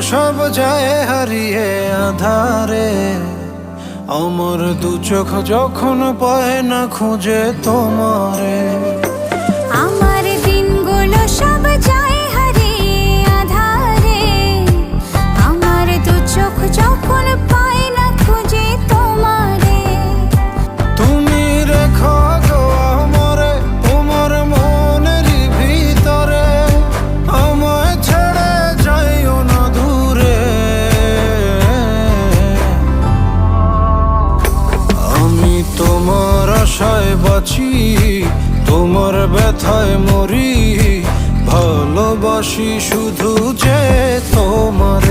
সব যায় হারিয়ে আধারে। আমার দু চোখ যখন পায় না খুঁজে তোমারে। আমার দিনগুলো সব যায় হারিয়ে আঁধারে। আমার দু চোখ যখন পায় না খুঁজে তোমারে। তুমি রেখো গো আমারে তোমার মনেরই ভিতরে, আমায় ছেড়ে যাইও না দূরে। আমি তোমার আশায় বাঁচি, তোমার ব্যথায় মরি, ভালোবাসি শুধু যে তোমার।